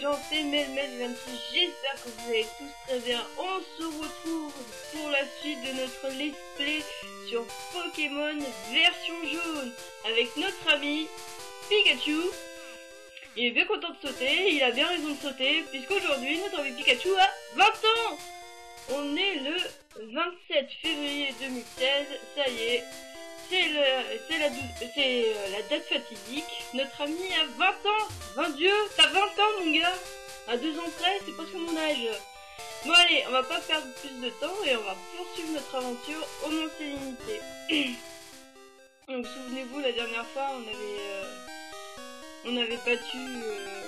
gens, c'est Melmel26, j'espère que vous allez tous très bien. On se retrouve pour la suite de notre let's play sur Pokémon version jaune avec notre ami Pikachu. Il est bien content de sauter, il a bien raison de sauter, puisqu'aujourd'hui notre ami Pikachu a 20 ans. On est le 27 février 2016, ça y est. C'est la date fatidique. Notre ami a 20 ans. 20 Dieu, t'as 20 ans mon gars. À 2 ans près, c'est presque mon âge. Bon allez, on va pas perdre plus de temps et on va poursuivre notre aventure au Mont Sérénité. Donc souvenez-vous, la dernière fois, on avait battu...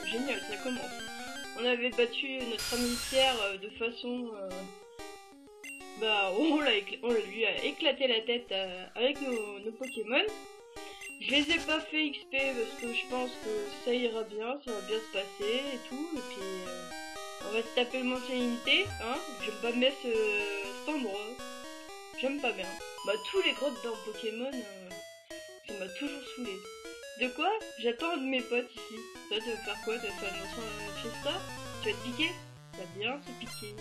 génial, ça commence. On avait battu notre ami Pierre de façon... on lui a éclaté la tête avec nos Pokémon. Je les ai pas fait XP parce que je pense que ça ira bien, ça va bien se passer et tout. Et puis on va se taper le Mont Sérénité, hein. J'aime pas bien cet endroit. J'aime pas bien. Tous les grottes dans Pokémon, ça m'a toujours saoulé. De quoi? J'attends de mes potes ici. Toi, tu vas faire quoi? Tu vas faire une fiesta? Tu vas te piquer? Ça va bien se piquer.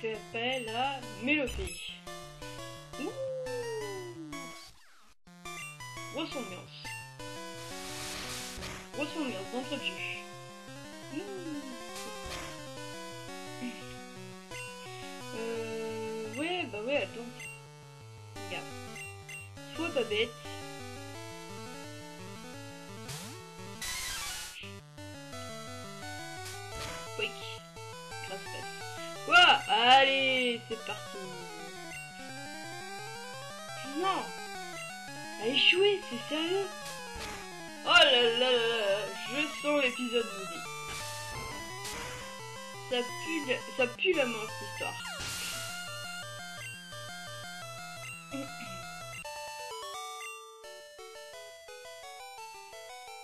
Fait appel à Mélopée. Ouh, grosse ambiance. Grosse ambiance d'entrevue. Ouais, attends. Regarde. Sois pas bête. Quick. Grâce passe. Quoi? Allez, c'est parti. Non, a échoué, c'est sérieux? Oh là là là là, je sens l'épisode maudit. Ça pue la mort cette histoire.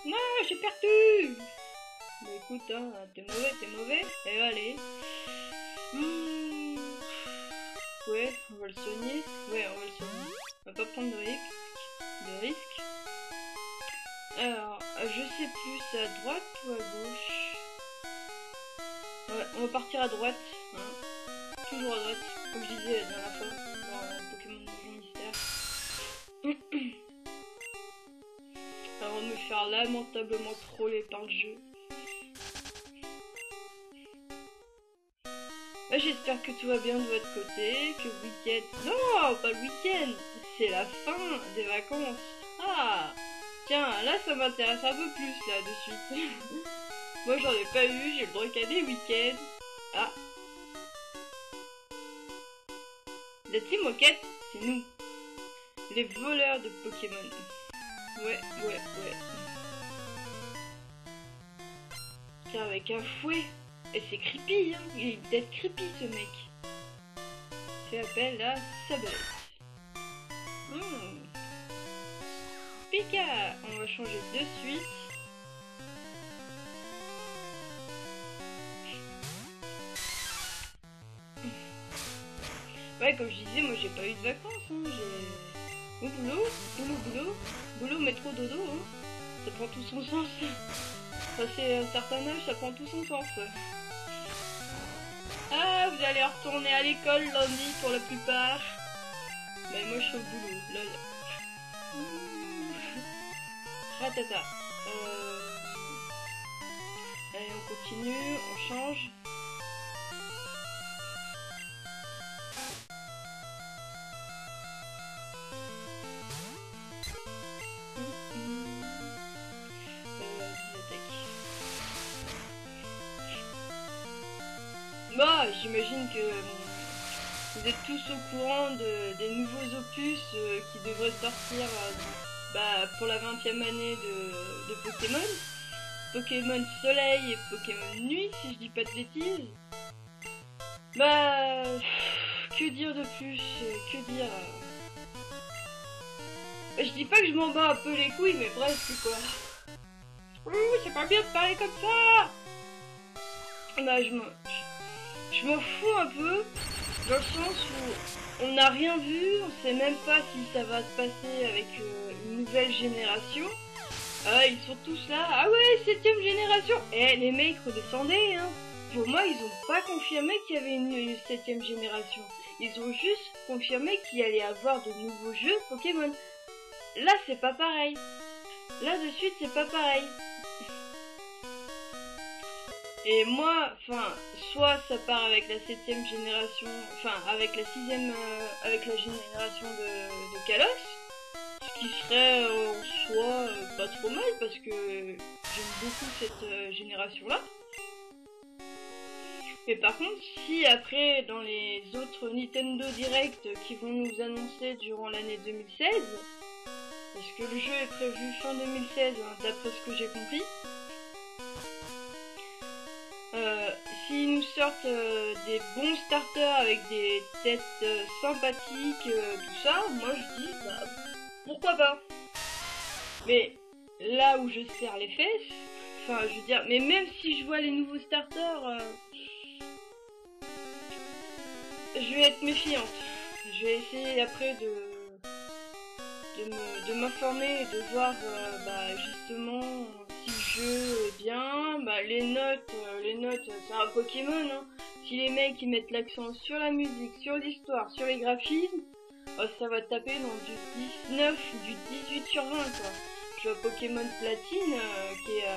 Non, j'ai perdu. Bah écoute, hein, t'es mauvais, et allez. Ouais, on va le soigner. On va pas prendre de risque. Alors, je sais plus, c'est à droite ou à gauche? Ouais, on va partir à droite, hein. Toujours à droite, comme je disais la dernière fois, dans Pokémon Donjon Mystère. Avant de me faire lamentablement troller par le jeu. J'espère que tout va bien de votre côté, que le week-end... Non, pas le week-end, c'est la fin des vacances. Ah, tiens, là ça m'intéresse un peu plus, là, de suite. Moi j'en ai pas eu, j'ai le droit qu'à des week-ends. Ah. La Team Rocket, c'est nous. Les voleurs de Pokémon. Ouais. Tiens, avec un fouet. Et c'est creepy, hein. Il est peut-être creepy ce mec. Fait appel à Sablette. Pika. On va changer de suite. Ouais, comme je disais, moi j'ai pas eu de vacances, hein. J'ai... boulot, métro, dodo, hein. Ça prend tout son sens. Passer un certain âge, ça prend tout son sens. Ah, vous allez retourner à l'école lundi pour la plupart. Mais moi je suis au boulot, lol. Ratata. Allez, on continue, on change. J'imagine que vous êtes tous au courant des nouveaux opus qui devraient sortir pour la 20e année de Pokémon. Pokémon Soleil et Pokémon Nuit, si je dis pas de bêtises. Que dire de plus? Que dire? Je dis pas que je m'en bats un peu les couilles, mais presque quoi. C'est pas bien de parler comme ça. Je m'en fous un peu, dans le sens où on n'a rien vu, on sait même pas si ça va se passer avec une nouvelle génération. Ah, ils sont tous là. Ah ouais, 7ème génération. Eh, les mecs, redescendez, hein. Pour moi, ils ont pas confirmé qu'il y avait une 7ème génération. Ils ont juste confirmé qu'il allait y avoir de nouveaux jeux Pokémon. Là, c'est pas pareil. Là, de suite, c'est pas pareil. Et moi, enfin, soit ça part avec la 7ème génération, enfin, avec la 6ème, avec la génération de Kalos, ce qui serait en soi pas trop mal parce que j'aime beaucoup cette génération-là. Mais par contre, si après, dans les autres Nintendo Direct qui vont nous annoncer durant l'année 2016, parce que le jeu est prévu fin 2016, hein, d'après ce que j'ai compris, s'ils nous sortent des bons starters avec des têtes sympathiques, tout ça, moi je dis, bah, pourquoi pas. Mais là où je serre les fesses, enfin je veux dire, mais même si je vois les nouveaux starters, je vais être méfiante. Je vais essayer après de m'informer et de voir bah, justement si le jeu est bien. Bah, les notes c'est un Pokémon. Hein. Si les mecs ils mettent l'accent sur la musique, sur l'histoire, sur les graphismes, ça va taper dans du 19 ou du 18 sur 20 quoi. Je vois Pokémon Platine qui est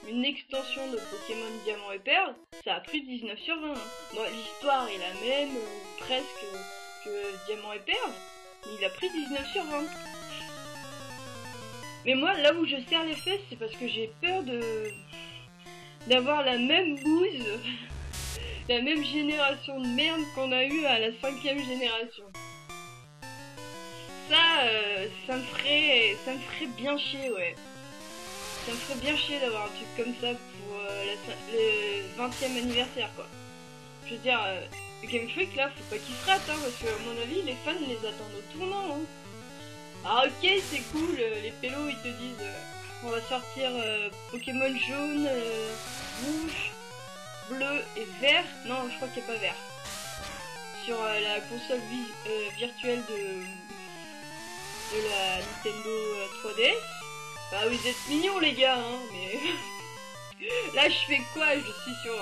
une extension de Pokémon Diamant et Perle, ça a pris 19 sur 20. Hein. Bon, l'histoire est la même, presque que Diamant et Perle, mais il a pris 19 sur 20. Mais moi, là où je serre les fesses, c'est parce que j'ai peur d'avoir la même bouse, la même génération de merde qu'on a eu à la 5ème génération. Ça me ferait bien chier, ouais. Ça me ferait bien chier d'avoir un truc comme ça pour le 20ème anniversaire, quoi. Je veux dire, Game Freak, là, faut pas qu'il se rate, hein, parce que, à mon avis, les fans les attendent au tournant, hein. Ah, ok, c'est cool, les pélos, ils te disent, on va sortir Pokémon jaune, rouge, bleu et vert. Non, je crois qu'il n'y a pas vert. Sur la console virtuelle de la Nintendo 3DS. Bah vous êtes mignons les gars, hein, mais là je fais quoi? Je suis sur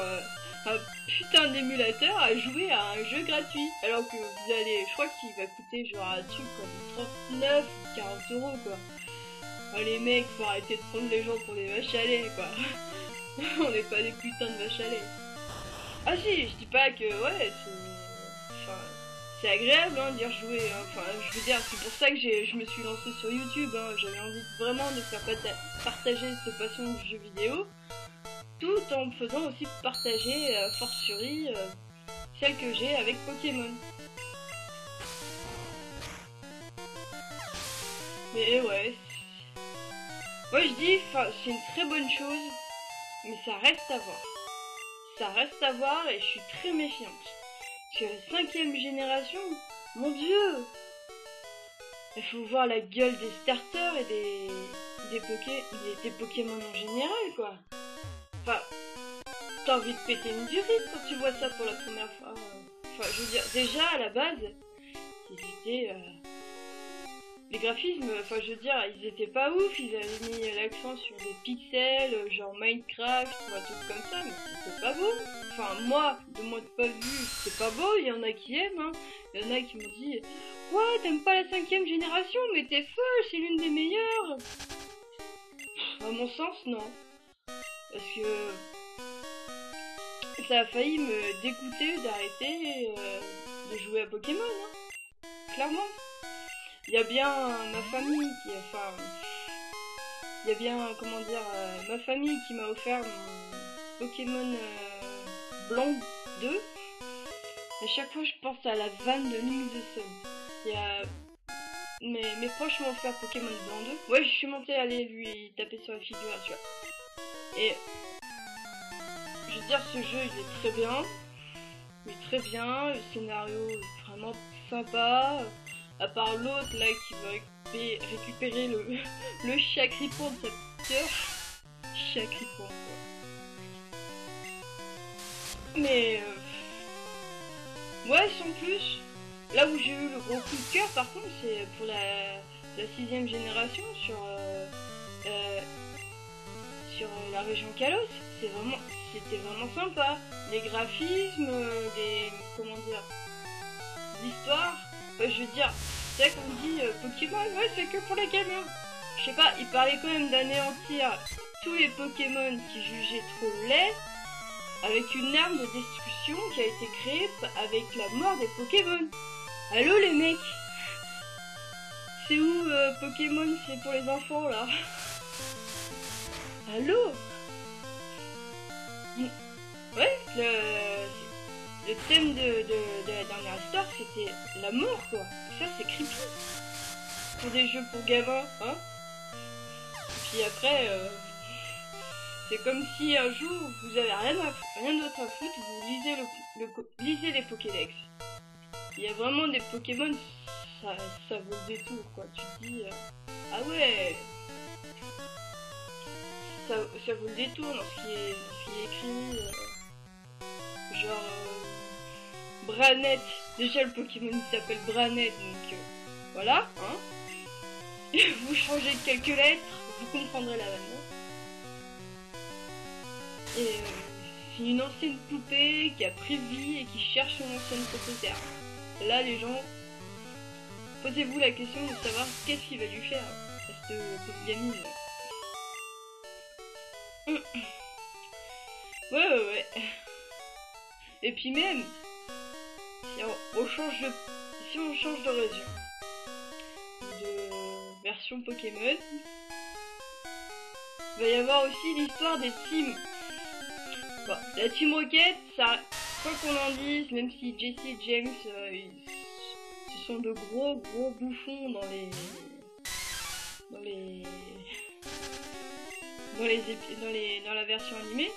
un putain d'émulateur à jouer à un jeu gratuit. Alors que vous allez, je crois qu'il va coûter genre un truc comme 39 ou 40 euros quoi. Ah, les mecs, faut arrêter de prendre les gens pour des vaches à lait quoi. On n'est pas des putains de vaches à lait. Ah si, je dis pas que ouais, c'est agréable hein, d'y rejouer, hein. Enfin je veux dire, c'est pour ça que je me suis lancée sur YouTube, hein. J'avais envie vraiment de faire partager cette passion du jeu vidéo, tout en me faisant aussi partager fortiori celle que j'ai avec Pokémon. Mais ouais, moi je dis, c'est une très bonne chose, mais ça reste à voir. Ça reste à voir et je suis très méfiante. Parce que la 5ème génération, mon dieu, il faut voir la gueule des starters et des Pokémon en général, quoi. Enfin, t'as envie de péter une durite quand tu vois ça pour la première fois. Enfin, je veux dire, déjà, à la base, ils étaient... les graphismes, enfin, je veux dire, ils étaient pas ouf. Ils avaient mis l'accent sur des pixels, genre Minecraft ou un truc comme ça, mais c'était pas beau. Enfin, moi, de mon point de vue, c'est pas beau. Il y en a qui aiment, hein. Il y en a qui m'ont dit... Ouais, t'aimes pas la 5ème génération, mais t'es folle, c'est l'une des meilleures. À mon sens, non. Parce que ça a failli me dégoûter d'arrêter de jouer à Pokémon, hein. Clairement. Il y a bien ma famille qui... Enfin... Il y a bien, comment dire, ma famille qui m'a offert mon Pokémon Blanc 2. À chaque fois, je pense à la vanne de Link the Sun. Il y a... Mes proches m'ont offert Pokémon Blanc 2. Ouais, je suis montée aller lui taper sur la figure, tu vois. Et... Je veux dire, ce jeu, il est très bien. Il est très bien. Le scénario est vraiment sympa. À part l'autre, là, qui va récupérer le Chacripon de sa petite sœur. Chacripon, quoi. Mais... ouais, sans plus. Là où j'ai eu le gros coup de cœur, par contre, c'est pour la 6ème génération sur sur la région Kalos. C'était vraiment sympa. Les graphismes, comment dire, l'histoire. Je veux dire, c'est vrai qu'on dit Pokémon, ouais, c'est que pour les gamins. Je sais pas, il parlait quand même d'anéantir tous les Pokémon qui jugeaient trop laids avec une arme de destruction qui a été créée avec la mort des Pokémon. Allô les mecs? C'est où Pokémon, c'est pour les enfants là? Allô? Ouais, le thème de la dernière histoire c'était la mort quoi. Ça c'est creepy. Pour des jeux pour gamins, hein? Puis après, c'est comme si un jour vous avez rien d'autre à foutre, vous lisez les Pokédex. Il y a vraiment des Pokémon, ça vaut le détour quoi. Tu te dis, ah ouais, ça vaut le détour dans ce qui est écrit. Genre Branette, déjà le Pokémon il s'appelle Branette, donc voilà, hein. Vous changez quelques lettres, vous comprendrez la vanne. Et c'est une ancienne poupée qui a pris vie et qui cherche son ancienne propriétaire. Là les gens, posez-vous la question de savoir qu'est-ce qu'il va lui faire à cette gamine. Ouais. Et puis même, si on change de région, de version Pokémon, il va y avoir aussi l'histoire des teams. Bon, la Team Rocket, ça, quoi qu'on en dise, même si Jesse et James, ce sont de gros bouffons dans la version animée.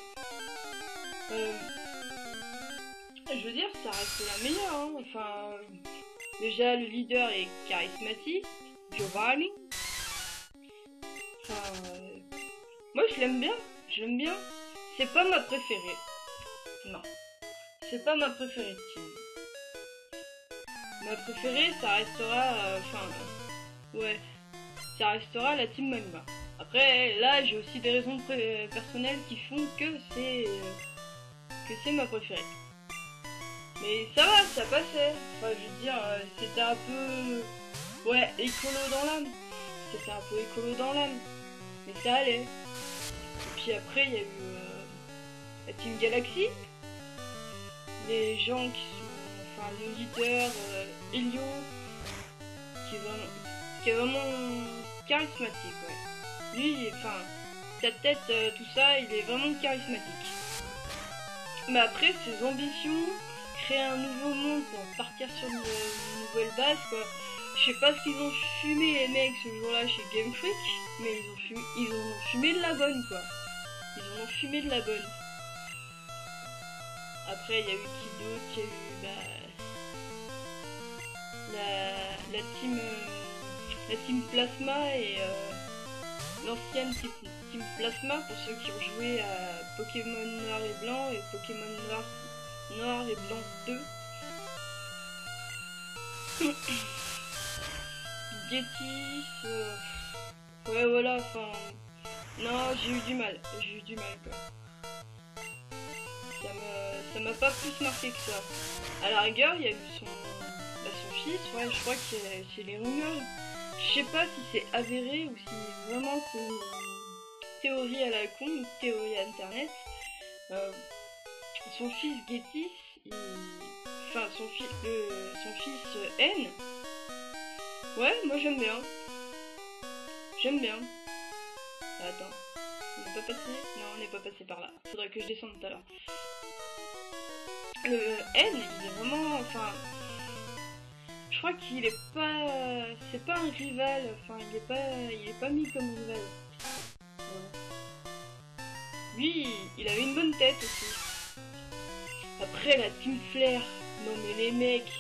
Je veux dire, ça reste la meilleure, hein. Enfin, déjà le leader est charismatique, Giovanni. Enfin, moi je l'aime bien. C'est pas ma préférée. Non, c'est pas ma préférée de team. Ma préférée, ça restera, ouais, ça restera la Team Magma. Après, là, j'ai aussi des raisons personnelles qui font que c'est ma préférée. Mais ça va, ça passait. Enfin, je veux dire, c'était un peu, ouais, écolo dans l'âme. C'était un peu écolo dans l'âme, mais ça allait. Et puis après, il y a eu la Team Galaxy, les gens qui sont, enfin, le leader Elio, qui est vraiment charismatique, ouais. Lui, enfin, sa tête, tout ça, il est vraiment charismatique. Mais après, ses ambitions, créer un nouveau monde pour partir sur une nouvelle base, quoi. Je sais pas ce qu'ils ont fumé les mecs ce jour-là chez Game Freak, mais ils ont fumé de la bonne, quoi. Ils en ont fumé de la bonne. Après, il y a eu qui d'autre? Il y a eu la team Plasma et l'ancienne team Plasma pour ceux qui ont joué à Pokémon Noir et Blanc et Pokémon Noir et Blanc 2. Getis, ouais voilà, enfin, non, j'ai eu du mal quoi. Ça m'a pas plus marqué que ça. À la rigueur, il y a eu son fils, ouais, je crois que c'est les rumeurs. Je sais pas si c'est avéré ou si vraiment c'est une théorie à la con, une théorie internet. Son fils Getis, enfin son fils N. Ouais, moi j'aime bien. Attends, on n'est pas passé? Non, on n'est pas passé par là. Faudrait que je descende tout à l'heure. Le N, il est vraiment, enfin, je crois qu'il est pas, c'est pas un rival. Enfin, il est pas mis comme rival. Lui, il avait une bonne tête aussi. Après la Team Flare, non mais les mecs,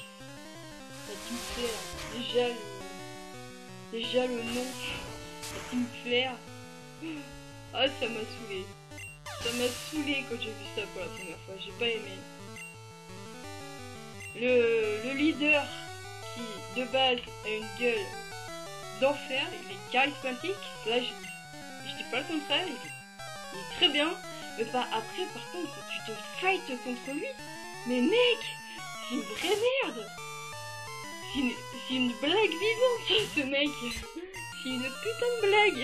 la Team Flare, déjà le nom, la Team Flare, ah ça m'a saoulé. Ça m'a saoulé quand j'ai vu ça pour la première fois, j'ai pas aimé. Le leader qui de base a une gueule d'enfer, il est charismatique, là je dis pas le contraire, il est très bien. Mais pas après, par contre, quand tu te fights contre lui, mais mec, c'est une vraie merde. C'est une blague vivante, ce mec. C'est une putain de blague.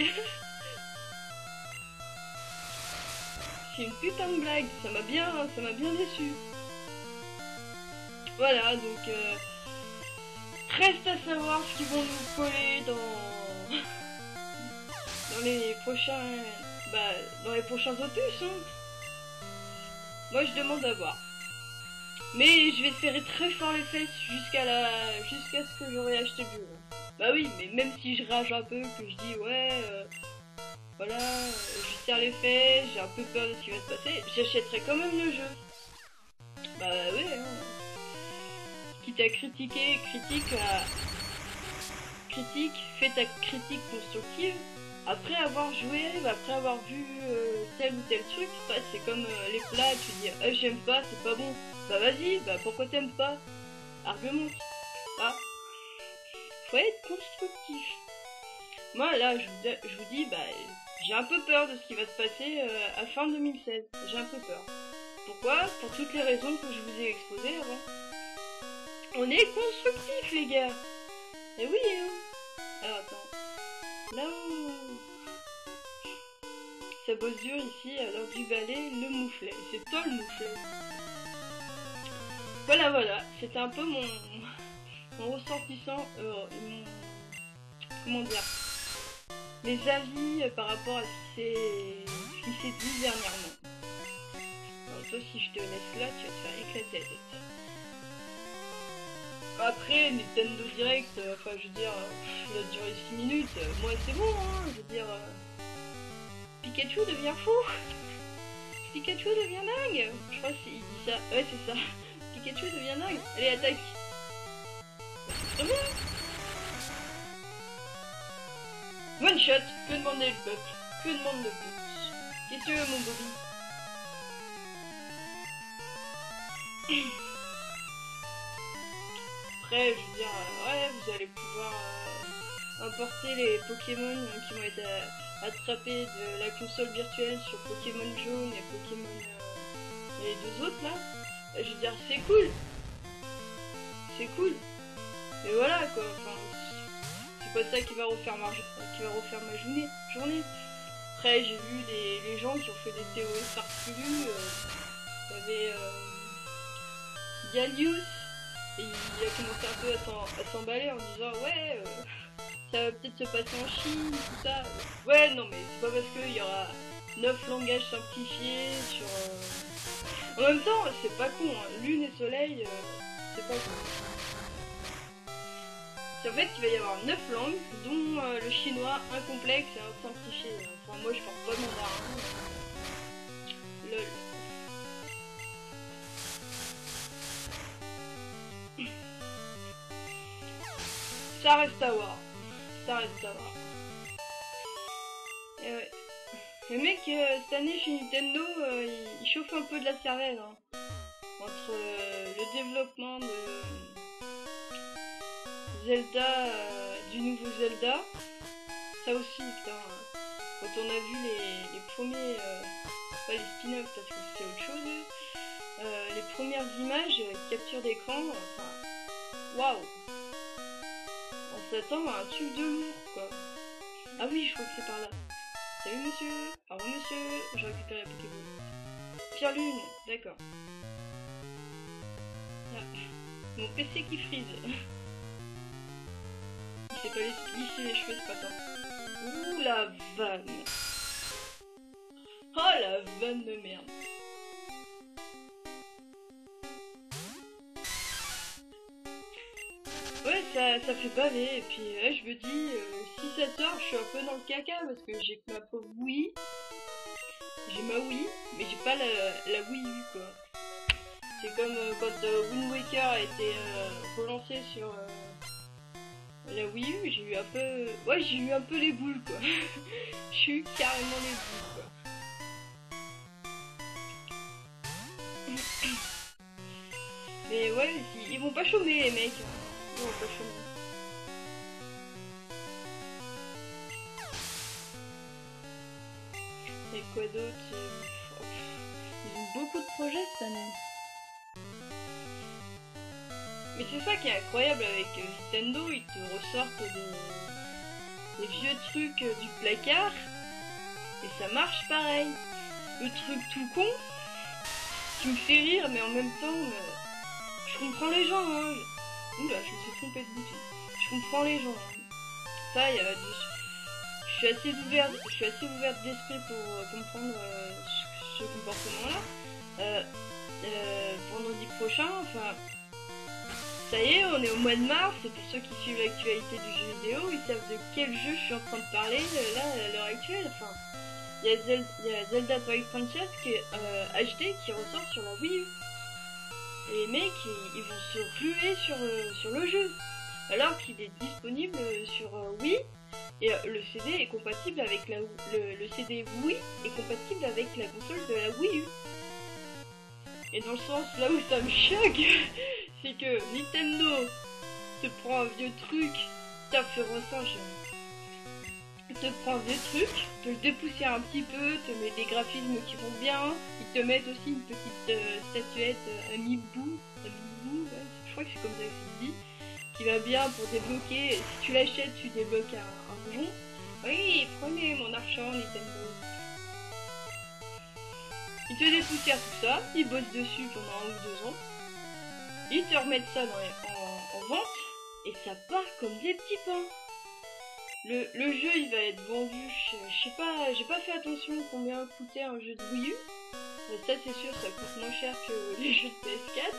C'est une putain de blague. Ça m'a bien déçu. Voilà, donc reste à savoir ce qu'ils vont nous coller dans les prochains opus. Hein. Moi, je demande à voir. Mais je vais serrer très fort les fesses jusqu'à ce que j'aurai acheté le jeu. Bah oui, mais même si je rage un peu, que je dis ouais, voilà, je serre les fesses, j'ai un peu peur de ce qui va se passer, j'achèterai quand même le jeu. Bah oui, hein. Quitte à critiquer, fais ta critique constructive. Après avoir joué, après avoir vu tel ou tel truc, c'est comme les plats, tu dis j'aime pas, c'est pas bon. Bah vas-y, bah pourquoi t'aimes pas? Argumente. Ah. Faut être constructif. Moi là, je vous dis, bah j'ai un peu peur de ce qui va se passer à fin 2016. J'ai un peu peur. Pourquoi? Pour toutes les raisons que je vous ai exposées avant. On est constructif les gars. Et oui hein. Alors attends. Là-haut. Ça bosse dur ici, alors du balai, le mouflet. C'est toi le mouflet. Voilà, c'était un peu mon ressentissant, comment dire, mes avis par rapport à ce qui s'est dit dernièrement. Alors toi, si je te laisse là, tu vas te faire éclater la tête. Après, Nintendo Direct, enfin je veux dire, il a duré 6 minutes, moi c'est bon, hein, je veux dire, Pikachu devient fou. Pikachu devient dingue. Je crois qu'il dit ça, ouais c'est ça. Pikachu devient dingue. Allez, attaque. C'est très bien. One shot. Que demander le peuple? Que demande le plus? Qu'est-ce que tu veux, mon Bobby? Après, je veux dire, ouais, vous allez pouvoir importer les Pokémon qui vont être attrapés de la console virtuelle sur Pokémon Jaune et Pokémon et les deux autres là. Je veux dire, c'est cool. C'est cool. Mais voilà quoi, enfin, c'est pas ça qui va refaire ma journée. Après, j'ai vu les gens qui ont fait des théories farfelues. Il y avait Gallius, et il a commencé un peu à s'emballer en disant ouais, ça va peut-être se passer en Chine, tout ça. Ouais, non mais c'est pas parce qu'il y aura 9 langages simplifiés sur... En même temps, c'est pas con, hein. Lune et soleil, c'est pas con. En fait, il va y avoir 9 langues, dont le chinois, un complexe et un simplifié. Enfin, moi, je parle pas mandarin. Lol. Ça reste à voir. Et ouais. Le mec, cette année chez Nintendo, il chauffe un peu de la cervelle. Hein. Entre le développement de Zelda, du nouveau Zelda. Ça aussi, putain. Quand on a vu les premiers... pas les spin-offs parce que c'est autre chose. Les premières images, capture d'écran, enfin... Waouh! On s'attend à un truc de lourd, quoi. Ah oui, je crois que c'est par là. Salut monsieur. Au revoir monsieur. J'ai récupéré la Pokéball. Pierre Lune, d'accord. Ah. Mon PC qui frise. Il s'est pas lisser les cheveux ce matin. Ouh la vanne. Oh la vanne de merde. Ouais, ça fait baver, et puis je me dis, si ça sort, je suis un peu dans le caca, parce que j'ai ma pauvre Wii, j'ai ma Wii, mais j'ai pas la Wii U, quoi. C'est comme quand Wind Waker a été relancé sur la Wii U, j'ai eu un peu... Ouais, j'ai eu un peu les boules, quoi. J'ai eu carrément les boules, quoi. Mais ouais, ils vont pas chômer, les mecs. Ils vont pas chômer. Mais Quoi d'autre? Ils ont beaucoup de projets cette année. Mais c'est ça qui est incroyable avec Nintendo, ils te ressortent des vieux trucs du placard et ça marche pareil. Le truc tout con qui me fait rire, mais en même temps, je comprends les gens. Hein. Oula, je me suis trompée de bouton. Je comprends les gens. Ça, je suis assez ouverte d'esprit pour comprendre ce comportement-là. Vendredi prochain, enfin. Ça y est, on est au mois de mars, et pour ceux qui suivent l'actualité du jeu vidéo, ils savent de quel jeu je suis en train de parler là à l'heure actuelle. Enfin, il y a Zelda Twilight Princess qui est HD qui ressort sur la Wii U. Et les mecs, ils vont se ruer sur le jeu, alors qu'il est disponible sur Wii, et le CD est compatible avec le CD Wii est compatible avec la console de la Wii U. Et dans le sens là où ça me choque, c'est que Nintendo te prend un vieux truc, t'as fait ressentir, te prend un vieux truc, te le dépoussière un petit peu, te met des graphismes qui vont bien, ils te mettent aussi une petite statuette Amiibo, ouais, je crois que c'est comme ça que ça se dit, qui va bien pour débloquer. Si tu l'achètes, tu débloques un donjon. Oui, prenez mon argent Nintendo. Ils te dépoussièrent tout ça, ils bossent dessus pendant 1 ou 2 ans, ils te remettent ça en vente, et ça part comme des petits pains. Le jeu il va être vendu, je sais pas, j'ai pas fait attention combien coûtait un jeu de Wii U. Mais ça c'est sûr, ça coûte moins cher que les jeux de PS4.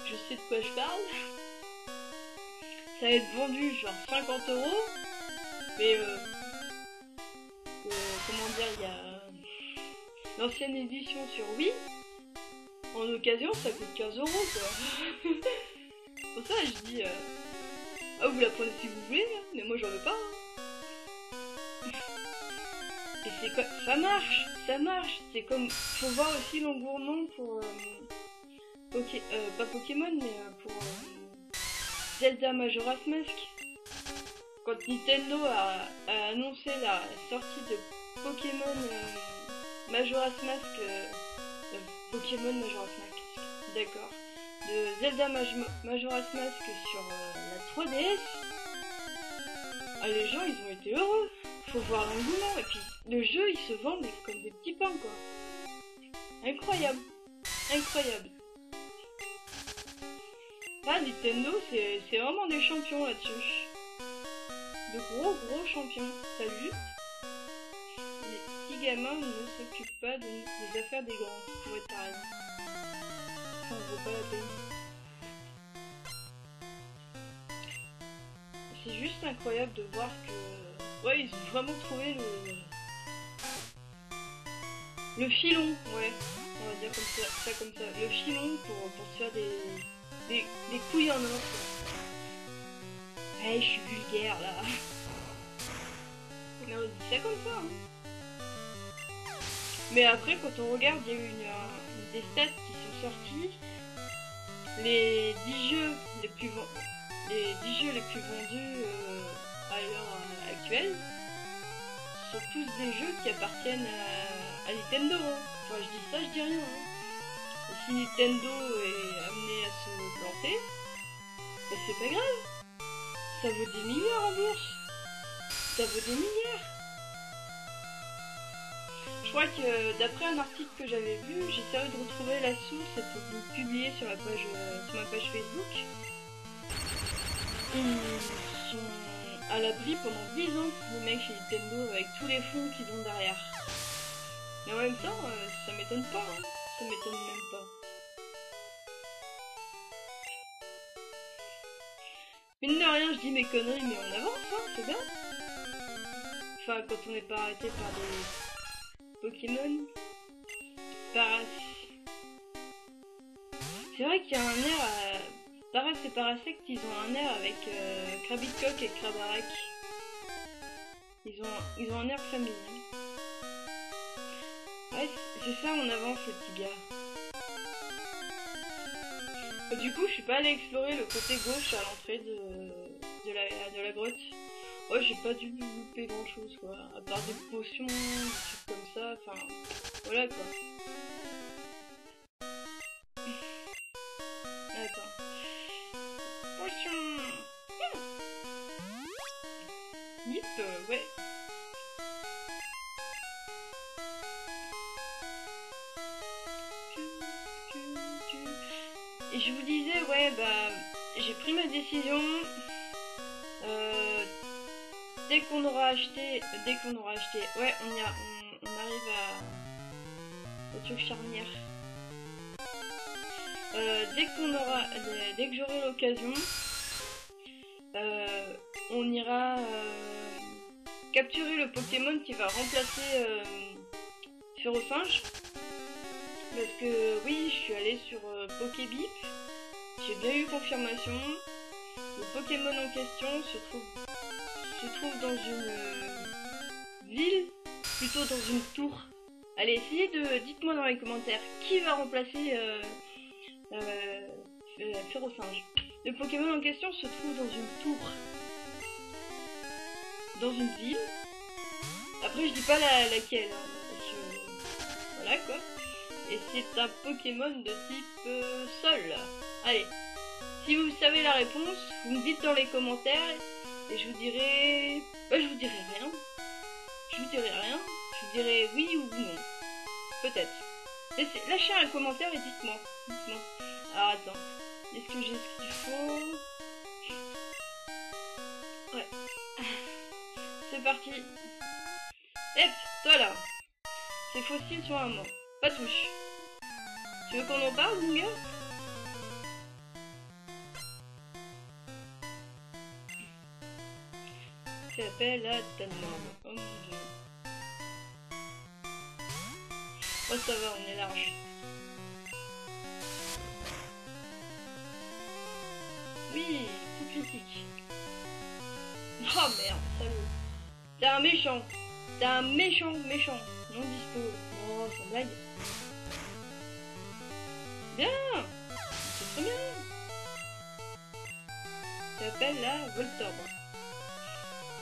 Je sais de quoi je parle. Ça va être vendu genre 50 €. Mais comment dire, il y a l'ancienne édition sur Wii. En occasion ça coûte 15 € quoi. Pour ça je dis ah vous la prenez si vous voulez, hein, mais moi j'en veux pas. Hein. Et c'est quoi, ça marche. C'est comme, faut voir aussi l'engouement pour pas Pokémon mais pour Zelda Majora's Mask. Quand Nintendo a annoncé la sortie de Pokémon Majora's Mask, Pokémon Majora's Mask, d'accord, de Zelda Majora's Mask sur la 3DS, les gens ils ont été heureux. Faut voir l'engouement, et puis le jeu il se vend mais comme des petits pains quoi. Incroyable. Là Nintendo c'est vraiment des champions là-dessus. De gros champions. T'as vu? Les petits gamins ne s'occupent pas des affaires des grands, pour être pareil. Ça on vaut pas la peine. C'est juste incroyable de voir que... Ouais, ils ont vraiment trouvé le filon, ouais, on va dire comme ça, le filon pour se faire des couilles en or. Ouais, je suis vulgaire là. Mais on dit ça comme ça, hein. Mais après, quand on regarde, il y a eu des stats qui sont sorties. Les 10 jeux les plus vendus à l'heure actuelle sont tous des jeux qui appartiennent à Nintendo. Hein. Enfin, je dis ça, je dis rien. Hein. Et si Nintendo est amené à se planter, bah, c'est pas grave. Ça vaut des milliards en bourse. Ça vaut des milliards. Je crois que d'après un article que j'avais vu, j'essaierai de retrouver la source pour vous publier sur ma page Facebook. Ils sont à l'abri pendant 10 ans, les mecs chez Nintendo, avec tous les fonds qu'ils ont derrière. Mais en même temps, ça m'étonne pas, hein. Ça m'étonne même pas. Mine de rien, je dis mes conneries, mais on avance, hein, c'est bien. Enfin, quand on n'est pas arrêté par des Pokémon. C'est vrai qu'il y a un air à... Paras et Parasect, ils ont un air avec Krabitcock et Krabarak. Ils ont un air familial. Ouais, c'est ça, on avance les petits gars. Du coup, je suis pas allée explorer le côté gauche à l'entrée de la grotte. Ouais, j'ai pas dû louper grand chose quoi, à part des potions, des trucs comme ça, enfin voilà quoi. Attends. Potion. Yip, ouais. Et je vous disais, ouais, bah, j'ai pris ma décision. Dès qu'on aura acheté, ouais, on arrive au truc charnière. Dès que j'aurai l'occasion, on ira capturer le Pokémon qui va remplacer Férocinge. Parce que oui, je suis allée sur Pokébip, j'ai bien eu confirmation. Le Pokémon en question se trouve dans une ville, plutôt dans une tour. Allez, dites-moi dans les commentaires qui va remplacer Férocinge. Le Pokémon en question se trouve dans une tour, dans une ville. Après, je dis pas laquelle, hein, parce que voilà quoi. Et c'est un Pokémon de type sol. Allez, si vous savez la réponse, vous me dites dans les commentaires et je vous dirai... Bah, je vous dirai rien. Je vous dirai oui ou non. Peut-être. Lâchez un commentaire et dites-moi. Alors attends, est-ce que j'ai ce qu'il faut? Ouais. C'est parti. Hep, toi là. Ces fossiles sont à mort. Pas touche. Tu veux qu'on en parle, mon gars? Fais appel à ta norme. Oh mon dieu. Oh ça va, on est large. Oui, tout critique. Oh merde, salaud. T'es un méchant. Non dispo. Oh, sans blague. Bien. C'est très bien. Ça s'appelle la Voltorb.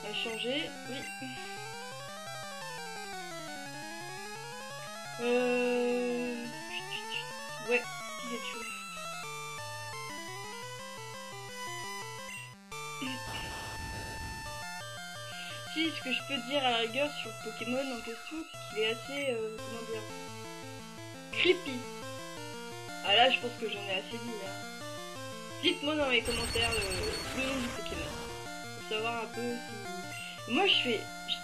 On va changer. Oui. Ouais, Pikachu. Si, ce que je peux dire à la rigueur sur le Pokémon en question, c'est qu'il est assez, comment dire, creepy. Ah là, je pense que j'en ai assez dit, là. Dites-moi dans les commentaires le nom du Pokémon. Pour savoir un peu si... Moi, je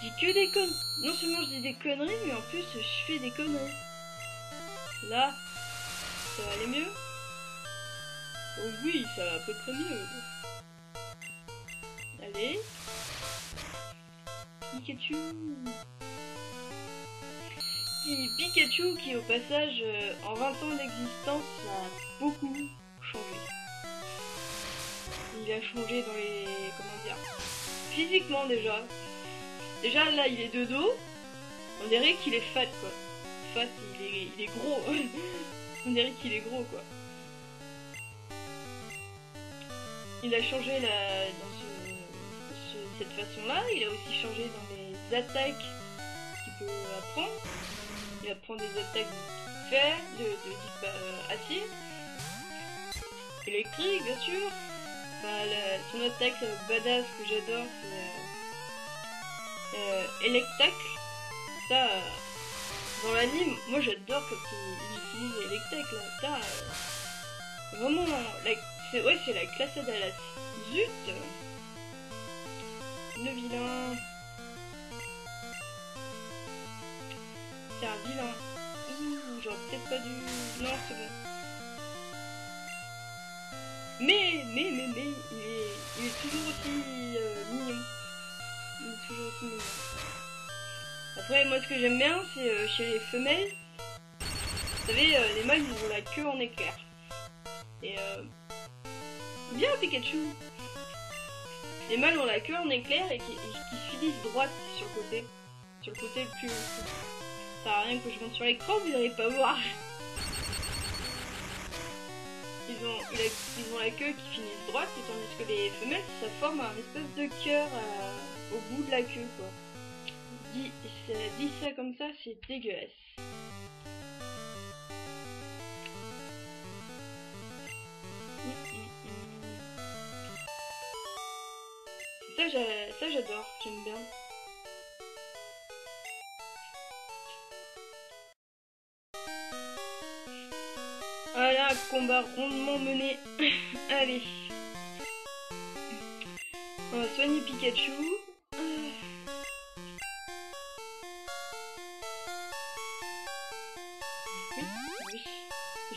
dis que des conneries. Non seulement je dis des conneries, mais en plus, je fais des conneries. Là, ça va aller mieux? Oh oui, ça va à peu près mieux. Allez. Pikachu. Pikachu qui au passage en 20 ans d'existence a beaucoup changé. Il a changé dans les... comment dire... physiquement déjà. Déjà là il est de dos. On dirait qu'il est fat quoi. Fat, il est gros. On dirait qu'il est gros quoi. Il a changé cette façon-là, il a aussi changé dans les attaques qu'il peut apprendre. Il apprend des attaques de fer, de type acier, électrique bien sûr. Bah, son attaque badass que j'adore c'est Electacle. Ça, dans l'anime, moi j'adore quand il utilise Electacle là. Ça, vraiment, c'est la classe à Dallas. Zut! Le vilain. C'est un vilain. Ouh, j'aurais peut-être pas dû... Non, c'est bon. Mais, il est toujours aussi mignon. Il est toujours aussi mignon. Après, moi, ce que j'aime bien, c'est chez les femelles. Vous savez, les mâles, ils ont la queue en éclair. Et bien Pikachu. Les mâles ont la queue en éclair et qui finissent droite sur le côté. Sur le côté le plus haut. Ça sert à rien que je monte sur l'écran, vous n'allez pas voir. Ils ont la queue qui finit droite, et tandis que les femelles, ça forme un espèce de cœur au bout de la queue quoi. Dis ça comme ça, c'est dégueulasse. Ça j'adore, j'aime bien. Voilà, combat rondement mené. Allez. On va soigner Pikachu. Oui.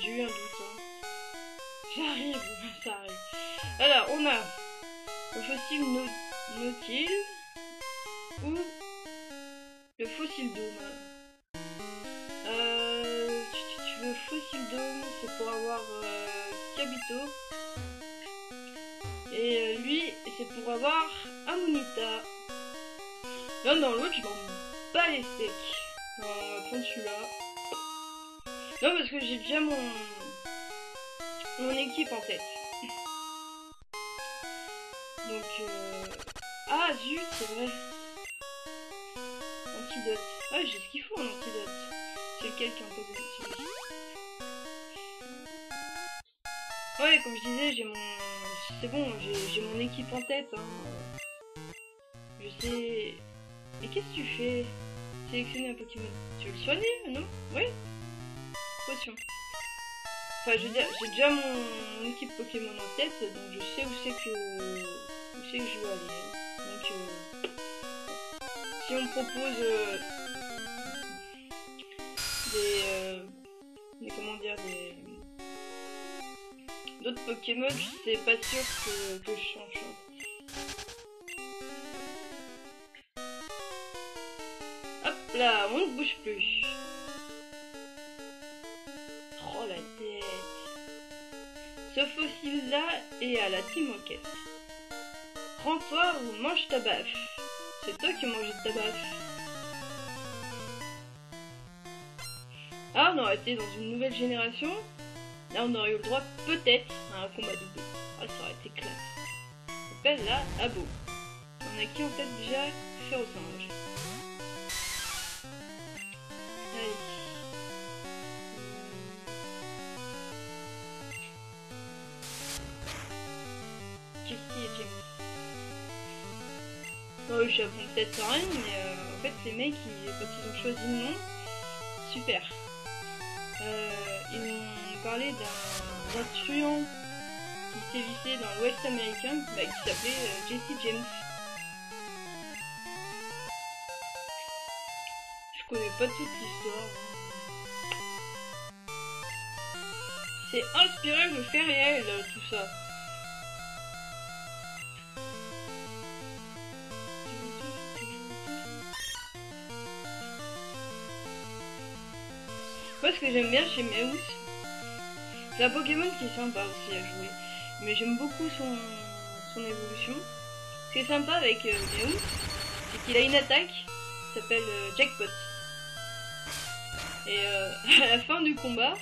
J'ai eu un doute. Hein. J'arrive, ça arrive. Alors, on a le fossile Nautil ou le fossile Dôme. Le fossile Dôme, c'est pour avoir Kabuto. Et lui, c'est pour avoir Amonita. L'un dans l'autre, je m'en bats les steaks. On va prendre celui-là. Non, parce que j'ai déjà mon équipe en tête. Donc, ah zut, c'est vrai. Antidote. Ah, j'ai ce qu'il faut en antidote. C'est lequel qui impose celui-ci. Ouais, comme je disais, j'ai mon... C'est bon, j'ai mon équipe en tête. Hein. Je sais... Et qu'est-ce que tu fais? Sélectionner un Pokémon. Tu veux le soigner, non? Oui. Potion. Enfin, je veux dire, j'ai déjà mon équipe Pokémon en tête, donc je sais où c'est que je veux aller. Donc, si on me propose des comment dire, d'autres Pokémon, c'est pas sûr que je change. Hop là, on ne bouge plus. Oh la tête. Ce fossile là est à la Team Rocket. Prends-toi ou mange ta baffe. C'est toi qui manges ta baffe. Ah, on aurait été dans une nouvelle génération. Là, on aurait eu le droit peut-être à un combat double. Ah, ça aurait été classe. On s'appelle là Abo. On a qui en tête déjà? Faire au singe. Allez. Jessie et James. Oh, je apprends peut-être rien, mais en fait, les mecs, quand ils ont choisi le nom, super. Ils m'ont parlé d'un truand qui sévissait dans l'Ouest américain, qui s'appelait Jessie James. Je connais pas toute l'histoire. C'est inspiré de faits réels, tout ça. Moi, ce que j'aime bien chez Meowth, c'est un Pokémon qui est sympa aussi à jouer. Mais j'aime beaucoup son évolution. Ce qui est sympa avec Meowth, c'est qu'il a une attaque qui s'appelle Jackpot. Et à la fin du combat,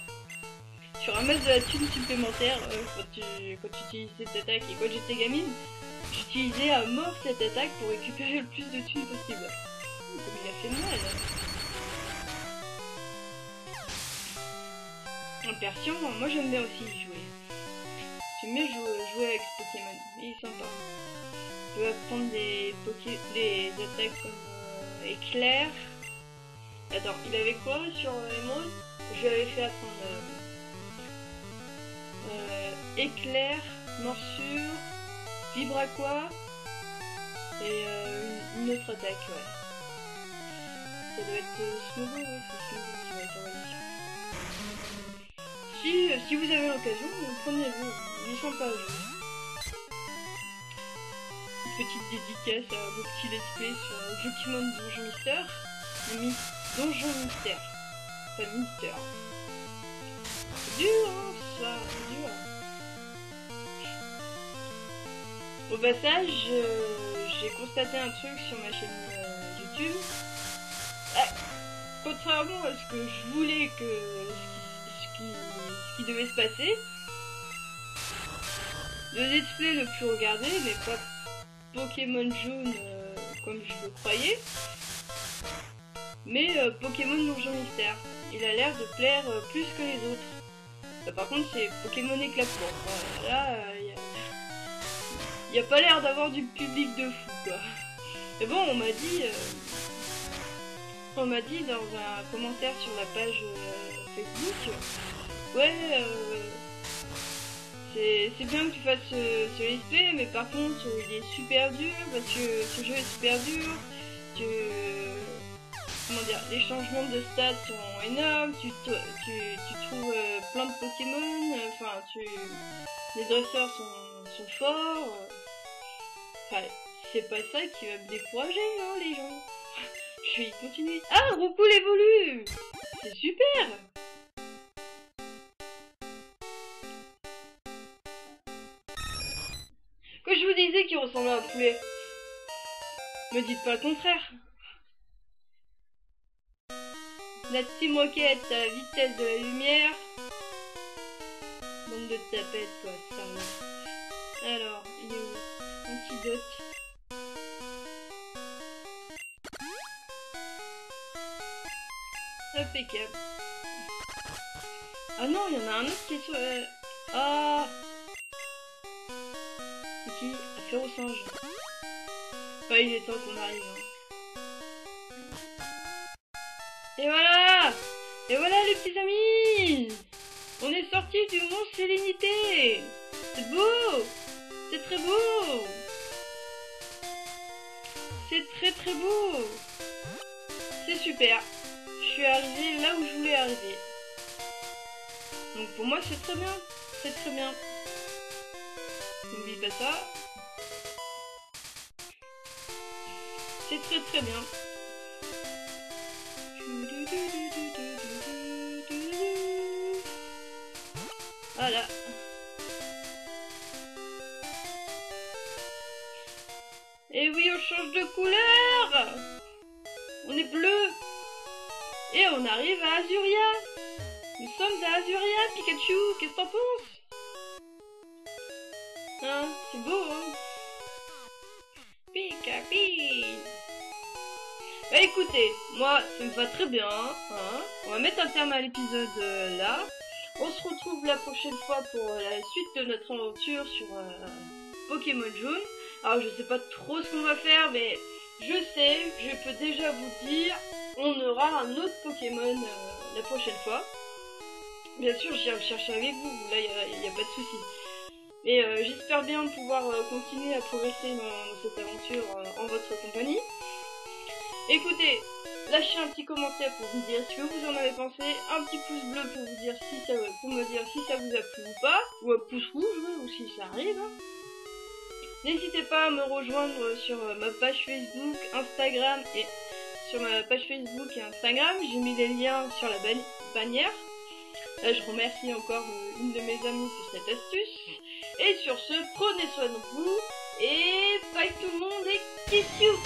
tu ramasses de la thune supplémentaire quand tu utilises cette attaque. Et quand j'étais gamine, j'utilisais à mort cette attaque pour récupérer le plus de thunes possible. Comme il a fait mal. En Persian, moi j'aime bien aussi y jouer. J'aime bien jouer avec ce Pokémon, il est sympa. Je vais apprendre des attaques comme éclair. Attends, il avait quoi sur Emerald? Je lui avais fait apprendre éclair, morsure, vibraqua et une autre attaque, ouais. Ça doit être Smogo, ouais, c'est Smogo qui va être envoyé. Si vous avez l'occasion, prenez-le, il est sympa à jouer. Une petite dédicace à vos petits let's play sur Pokémon Donjon Mystère. Donjon Mystère. Pas Mystère. C'est dur, hein, ça, c'est dur. Au passage, j'ai constaté un truc sur ma chaîne YouTube. Contrairement à ce que je voulais ce qui devait se passer, le let's play le plus regardé n'est pas Pokémon Jaune comme je le croyais. Mais Pokémon Donjon Mystère, il a l'air de plaire plus que les autres. Par contre, c'est Pokémon éclatement. Là, il n'y a pas l'air d'avoir du public de fou, quoi. Mais bon, on m'a dit dans un commentaire sur la page Facebook, ouais, c'est bien que tu fasses ce let's play, mais par contre, il est super dur, parce que ce jeu est super dur, comment dire, les changements de stats sont énormes, tu trouves plein de Pokémon, enfin, les dresseurs sont forts, enfin, c'est pas ça qui va me décourager, hein, les gens. Je vais continuer. Ah, Roucoule évolue! C'est super! Que je vous disais qu'il ressemblait à un poulet. Me dites pas le contraire. La Team Rocket à la vitesse de la lumière. Bande de tapettes, quoi, sérieux. Alors, il est où? Antidote. Impeccable. Ah non, il y en a un autre qui est sur... Ah, c'est qui? Affaire au singe. Enfin, il est temps qu'on arrive. Hein. Et voilà! Et voilà les petits amis! On est sorti du mont Sérénité! C'est beau! C'est très beau! C'est très très beau! C'est super! Je suis arrivé là où je voulais arriver. Donc pour moi c'est très bien. C'est très bien. N'oublie pas ça. C'est très très bien. Voilà. Et oui, on change de couleur. On est bleu. Et on arrive à Azuria. Nous sommes à Azuria, Pikachu. Qu'est-ce que t'en penses? Hein, c'est beau, hein? Pikapi. Bah écoutez, moi, ça me va très bien, hein. On va mettre un terme à l'épisode là. On se retrouve la prochaine fois pour la suite de notre aventure sur Pokémon Jaune. Alors, je sais pas trop ce qu'on va faire, mais je peux déjà vous dire, on aura un autre Pokémon la prochaine fois. Bien sûr, j'irai le chercher avec vous, là, il n'y a pas de souci. Et j'espère bien pouvoir continuer à progresser dans cette aventure en votre compagnie. Écoutez, lâchez un petit commentaire pour me dire ce que vous en avez pensé, un petit pouce bleu pour vous dire pour me dire si ça vous a plu ou pas, ou un pouce rouge, ou si ça arrive. N'hésitez pas à me rejoindre sur ma page Facebook, Instagram et sur ma page Facebook et Instagram. J'ai mis les liens sur la bannière. Là, je remercie encore une de mes amies pour cette astuce. Et sur ce, prenez soin de vous et bye tout le monde et kiss you.